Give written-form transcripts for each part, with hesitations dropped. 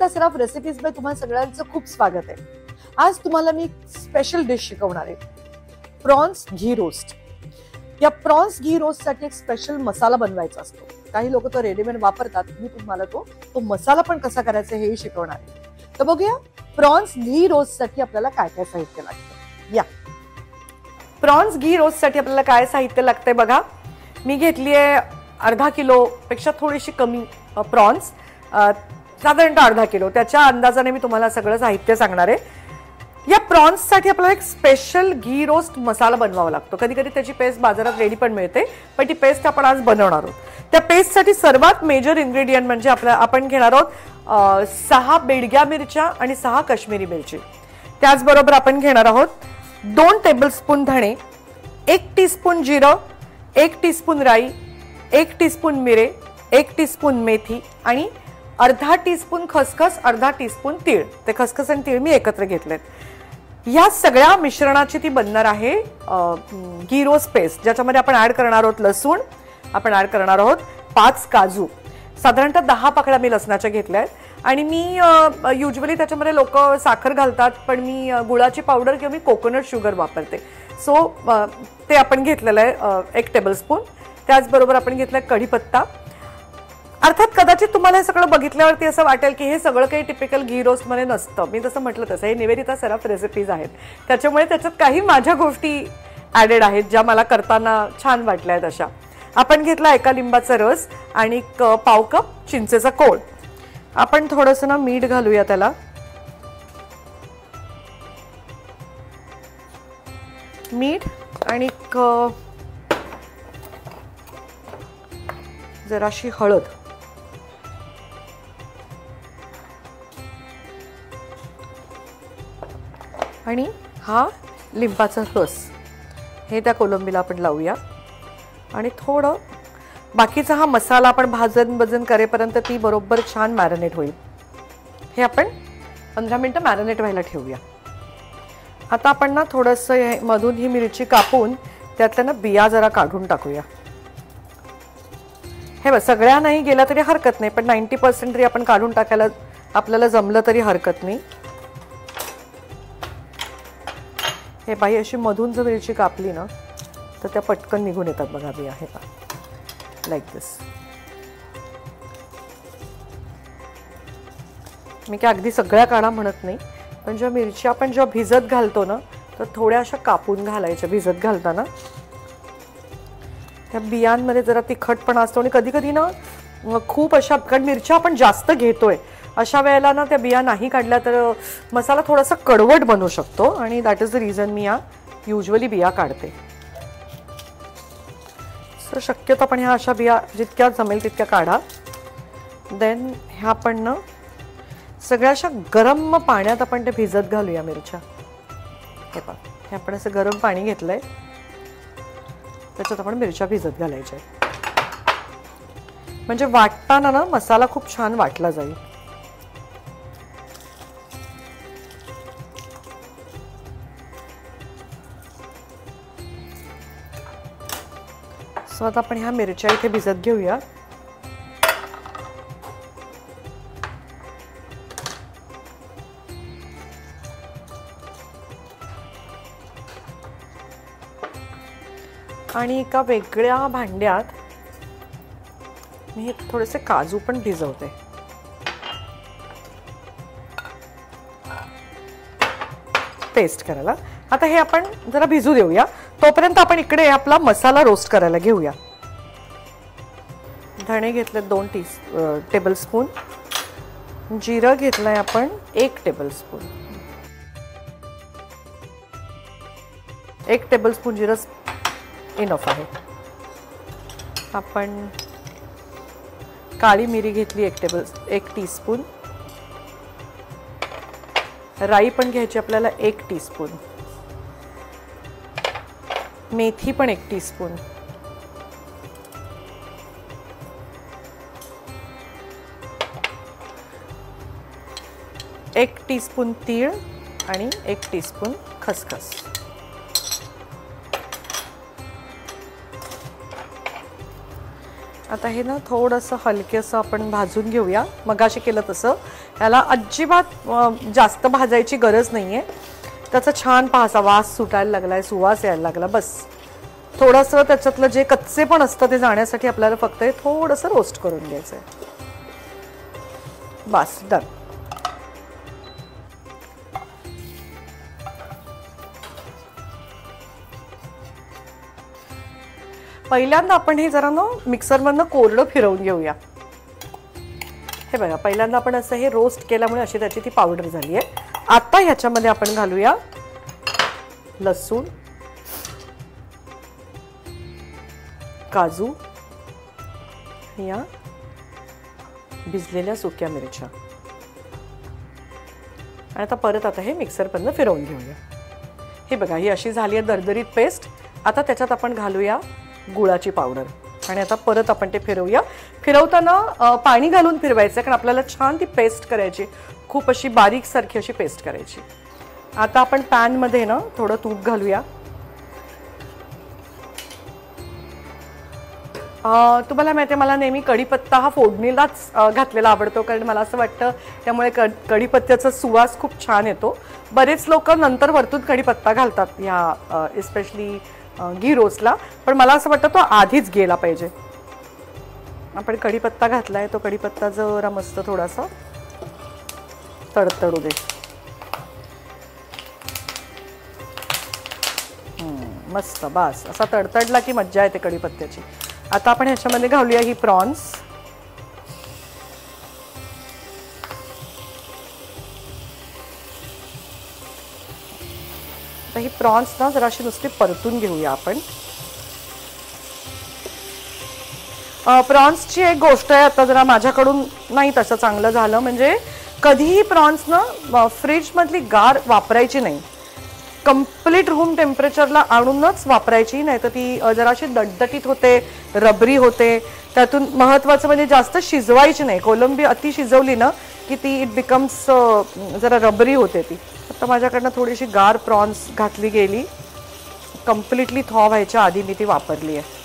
सराफ recipes मध्ये तुम्हाला सगळ्यांचं खूप स्वागत आहे. आज तुम्हाला मी स्पेशल डिश शिकवणार आहे, प्रॉन्स घी रोस्ट. या प्रॉन्स घी रोस्ट साठी एक स्पेशल मसाला बनवायचा असतो. काही लोक तो रेडीमेड वापरतात, मी तुम्हाला तो मसाला पण कसा करायचा हेही शिकवणार आहे. तर बघूया प्रॉन्स घी रोस्ट साठी आपल्याला काय काय साहित्य लागतं. या प्रॉन्स घी रोस्ट साठी आपल्याला काय साहित्य लागतंय बघा. मी घेतली आहे अर्धा किलो पेक्षा थोडीशी कमी प्रॉन्स, साधारणतः अर्धा किलो. त्याच्या अंदाजाने मी तुम्हाला सगळं साहित्य सांगणार आहे. या प्रॉन्स साठी आपल्याला एक स्पेशल घी रोस्ट मसाला बनवावा लागतो. कधी कधी त्याची पेस्ट बाजारात रेडी पण मिळते, पण ती पेस्ट आपण आज बनवणार आहोत. त्या पेस्ट साठी सर्वात मेजर इन्ग्रेडियंट म्हणजे आपण घेणार आहोत 6 बेडग्या मिरच्या आणि 6 काश्मीरी मिरची. त्याचबरोबर आपण घेणार आहोत 2 टेबलस्पून धणे, 1 टीस्पून जिरं, 1 टीस्पून राई, 1 टीस्पून मिरे, 1 टीस्पून मेथी आणि अर्धा टीस्पून खसखस, अर्धा टीस्पून तीळ. ते खसखस आणि तीळ मी एकत्र घेतलेत. या सगळ्या मिश्रणाची ती बनणार आहे घी रोस्ट पेस्ट, ज्याच्यामध्ये आपण ऍड करणार आहोत लसूण, आपण ऍड करणार आहोत 5 काजू, साधारणतः 10 पाकळ्या मी लसणाच्या घेतल्या आहेत. आणि मी युजली त्याच्यामध्ये लोक साखर घालतात, पण मी गुळाची पावडर किंवा मी कोकोनट शुगर वापरते. सो ते आपण घेतलेलं आहे 1 टेबलस्पून. त्याचबरोबर आपण घेतलाय कढीपत्ता. अर्थात कदाचित तुम्हाला हे सगळं बघितल्यावरती असं वाटेल की हे सगळं काही टिपिकल घी रोस्ट मध्ये नसतं. मी जसं म्हटलं तसं हे निवेदिता सराफ रेसिपीज आहेत, त्याच्यामुळे त्याच्यात काही माझ्या गोष्टी ऍडेड आहेत ज्या मला करताना छान वाटल्या आहेत. अशा आपण घेतला 1 लिंबाचा रस आणि पाव कप चिंचेचा कोळ. आपण थोडंसं ना मीठ घालूया त्याला. मीठ आणि जराशी हळद. आणि हा लिंबाचा रस हे त्या कोलंबीला आपण लावूया. आणि थोडं बाकीचा हा मसाला आपण भाजन करेपर्यंत ती बरोबर छान मॅरिनेट होईल. हे आपण 15 मिनिटं मॅरिनेट व्हायला ठेवूया. आता आपण ना थोडंसं मधून ही मिरची कापून त्यातल्या ना बिया जरा काढून टाकूया. हे बघ, सगळ्या नाही गेला तरी हरकत नाही, पण 90% तरी आपण काढून टाकायला आपल्याला जमलं तरी हरकत नाही. हे बाई अशी मधून जर मिरची कापली ना तर त्या पटकन निघून येतात बघा बिया. हे पहा, लाईक दिस. मी काय अगदी सगळ्या काढा म्हणत नाही, पण ज्या मिरच्या आपण जेव्हा भिजत घालतो ना तर थोड्या अशा कापून घालायच्या भिजत घालताना. त्या बियांमध्ये जरा तिखटपणा असतो आणि कधी कधी ना खूप अशा, कारण मिरच्या आपण जास्त घेतोय अशा वेळेला ना त्या बिया नाही काढल्या तर मसाला थोडासा कडवट बनू शकतो. आणि that is the reason me usually बिया काढते. सो शक्यतो आपण ह्या अशा बिया जितक्या जमेल तितक्या काढा. देन ह्या आपण ना सगळ्या अशा गरम पाण्यात आपण ते भिजत घालूया मिरच्या. हे पहा, हे आपण असं गरम पाणी घेतलंय, त्याच्यात आपण मिरच्या भिजत घालायच्या, म्हणजे वाटताना ना मसाला खूप छान वाटला जाईल. सो आता आपण ह्या मिरच्या इथे भिजत घेऊया. आणि एका वेगळ्या भांड्यात मी थोडेसे काजू पण भिजवते. पेस्ट करायला. आता हे आपण जरा भिजू देऊया. तोपर्यंत आपण इकडे आपला मसाला रोस्ट करायला घेऊया. धणे घेतले 2 टेबलस्पून, जिरं घेतलंय आपण 1 टेबलस्पून, 1 टेबलस्पून जिरं इनफ आहे. आपण काळी मिरी घेतली 1 टीस्पून, राई पण घ्यायची आपल्याला 1 टीस्पून, मेथी पण 1 टीस्पून, 1 टीस्पून तीळ आणि 1 टीस्पून खसखस. आता हे ना थोडंसं हलकेसं आपण भाजून घेऊया. मगाशी केलं तसं याला अजिबात जास्त भाजायची गरज नाहीये. त्याचा छान असा वास सुटायला लागलाय, सुवास यायला लागला. बस थोडंसं त्याच्यातलं जे कच्चे पण असतं ते जाण्यासाठी आपल्याला फक्त हे थोडंसं रोस्ट करून घ्यायचंय. बस डन. पहिल्यांदा आपण हे जरा ना मिक्सरमधनं कोरडं फिरवून घेऊया. हे बघा, पहिल्यांदा आपण असं हे रोस्ट केल्यामुळे अशी त्याची ती पावडर झाली आहे. आता ह्याच्यामध्ये आपण घालूया लसूण, काजू, या भिजलेल्या सुक्या मिरच्या, आणि आता परत हे मिक्सरमधनं फिरवून घेऊया. हे बघा, ही अशी झाली आहे दरदरीत पेस्ट. आता त्याच्यात आपण घालूया गुळाची पावडर आणि आता परत आपण ते फिरवूया. फिरवताना पाणी घालून फिरवायचं कारण आपल्याला छान ती पेस्ट करायची, खूप अशी बारीक सारखी अशी पेस्ट करायची. आता आपण पॅन मध्ये ना थोडं तूप घालूया. तुम्हाला माहिती आहे, मला नेहमी कढीपत्ता हा फोडणीलाच घातलेला आवडतो कारण मला असं वाटतं त्यामुळे कढीपत्त्याचा सुवास खूप छान येतो. बरेच लोक नंतर वरतून कढीपत्ता घालतात ह्या एस्पेशली घी रोस्टला, पण मला असं वाटतं तो आधीच गेला पाहिजे. आपण कढीपत्ता घातलाय, तो कढीपत्ता जरा मस्त थोडासा तडतडू दे. मस्त, बस असा तडतडला की मज्जा येते कढीपत्त्याची. आता आपण ह्याच्यामध्ये घालूया ही प्रॉन्स. आता ही प्रॉन्स ना जराशी नुसती परतून घेऊया आपण. प्रॉन्सची एक गोष्ट आहे, आता जरा माझ्याकडून नाही तसं चांगलं झालं, म्हणजे कधीही प्रॉन्स ना फ्रीज मधली गार वापरायची नाही, कंप्लीट रूम टेम्परेचरला आणूनच वापरायची, नाही तर ती जराशी दटदटीत होते, रबरी होते. त्यातून महत्त्वाचं म्हणजे जास्त शिजवायची नाही. कोलंबी अति शिजवली ना की ती इट बिकम्स जरा रबरी होते ती. आता माझ्याकडनं थोडीशी गार प्रॉन्स घातली गेली, कंप्लीटली थॉ व्हायच्या आधी मी ती वापरली आहे.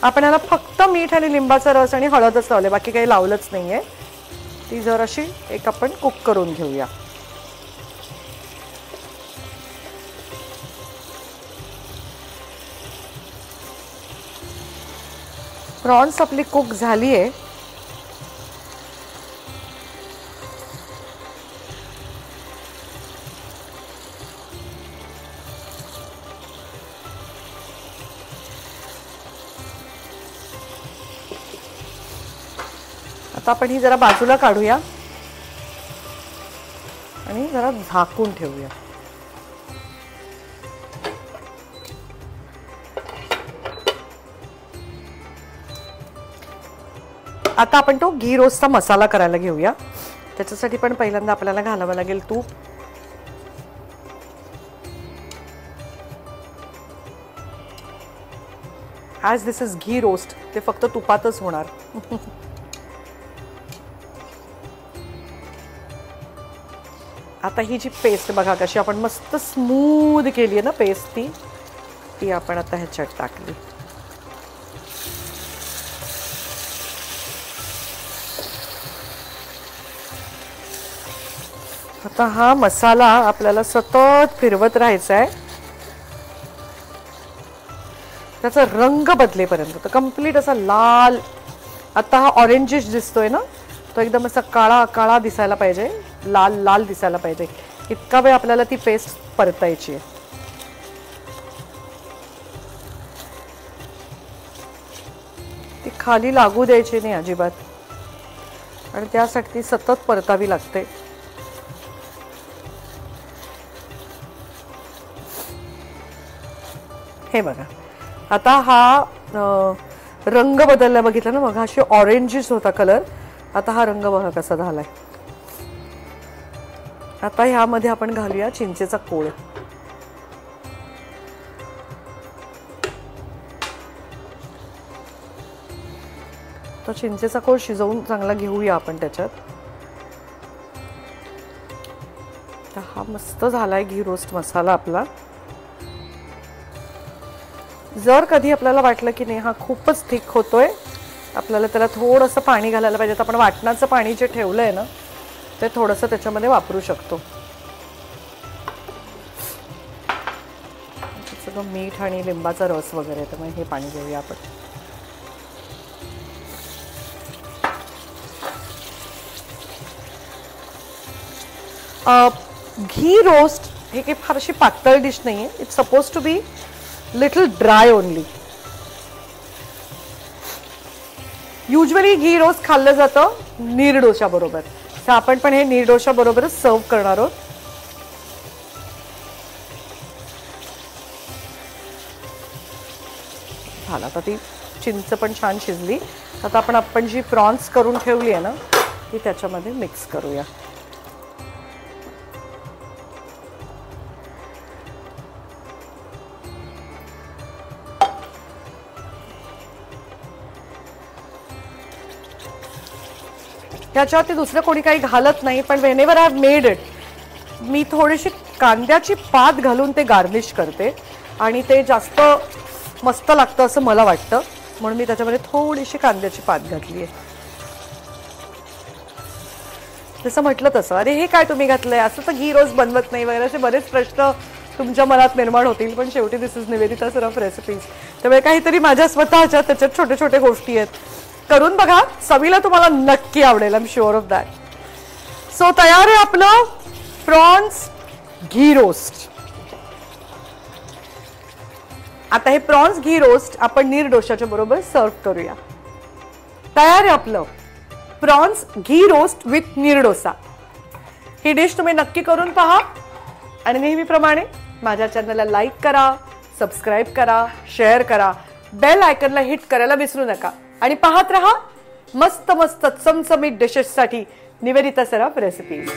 आपण याला फक्त मीठ आणि लिंबाचा रस आणि हळदच लावले, बाकी काही लावलंच नाहीये. ती जराशी एक आपण कुक करून घेऊया. प्रॉन्स आपली कुक झाली आहे. आता आपण ही जरा बाजूला काढूया आणि जरा झाकून ठेवूया. आता आपण तो घी रोस्टचा मसाला करायला घेऊया. त्याच्यासाठी पण पहिल्यांदा आपल्याला घालावं लागेल तूप. As this is ghee roast, ते फक्त तुपातच होणार. आता ही जी पेस्ट बघा कशी आपण मस्त स्मूथ केली आहे ना पेस्ट, ती आपण आता ह्याच्यात टाकली. आता हा मसाला आपल्याला सतत फिरवत राहायचा आहे, त्याचा रंग बदलेपर्यंत. तर कंप्लीट असा लाल, आता हा ऑरेंजिश दिसतोय ना, तो एकदम असा काळा काळा दिसायला पाहिजे, लाल लाल दिसायला पाहिजे, इतका वेळ आपल्याला ती पेस्ट परतायची आहे. ती खाली लागू द्यायची नाही अजिबात, आणि त्यासाठी ती सतत परतावी लागते. हे बघा, आता हा रंग बदलला, बघितला ना, बघा अशी ऑरेंजिश होता कलर, आता हा रंग बघा कसा झालाय. आता ह्यामध्ये आपण घालूया चिंचेचा कोळ. तो चिंचेचा कोळ शिजवून चांगला घेऊया आपण त्याच्यात. तर हा मस्त झालाय घी रोस्ट मसाला आपला. जर कधी आपल्याला वाटलं की नाही हा खूपच थिक होतोय, आपल्याला त्याला थोडंसं पाणी घालायला पाहिजे. तर आपण वाटणाचं पाणी जे ठेवलंय ना ते थोडंसं त्याच्यामध्ये वापरू शकतो. सगळं मीठ आणि लिंबाचा रस वगैरे, त्यामुळे हे पाणी घेऊया आपण. घी रोस्ट हे काही फार अशी पातळ डिश नाहीये. It's suppose to be little dry only. Usually ghee roast खाल्लं जातं नीर डोशा बरोबर, तर आपण पण हे नीर डोशा बरोबरच सर्व करणार आहोत. झालं, आता ती चिंच पण छान शिजली. आता आपण जी प्रॉन्स करून ठेवली आहे ना ती त्याच्यामध्ये मिक्स करूया. ह्याच्यावरती दुसरं कोणी काही घालत नाही, पण whenever I have made it, मी थोडीशी कांद्याची पात घालून ते गार्निश करते आणि ते जास्त मस्त लागतं असं मला वाटतं, म्हणून मी त्याच्यामध्ये थोडीशी कांद्याची पात घातली आहे. जसं म्हटलं तसं, अरे हे काय तुम्ही घातलंय, असं तर घी रोस्ट बनवत नाही वगैरे असे बरेच प्रश्न तुमच्या मनात निर्माण होतील, पण शेवटी दिस इज निवेदिता सराफ रेसिपीज, त्यामुळे काहीतरी माझ्या स्वतःच्या त्याच्यात छोटे छोटे गोष्टी आहेत. करून बघा, चवीला तुम्हाला नक्की आवडेल, I am sure of that. So तयार आहे आपलं प्रॉन्स घी रोस्ट. आता हे प्रॉन्स घी रोस्ट आपण नीर डोशाच्या बरोबर सर्व करूया. तयार आहे आपलं प्रॉन्स घी रोस्ट विथ नीर डोसा. ही डिश तुम्ही नक्की करून पहा आणि नेहमीप्रमाणे माझ्या चॅनलला लाईक करा, सबस्क्राईब करा, शेअर करा, बेल आयकॉनला हिट करायला विसरू नका आणि पाहत रहा मस्त मस्त चमचमीत डिशेससाठी निवेदिता सराफ रेसिपीज.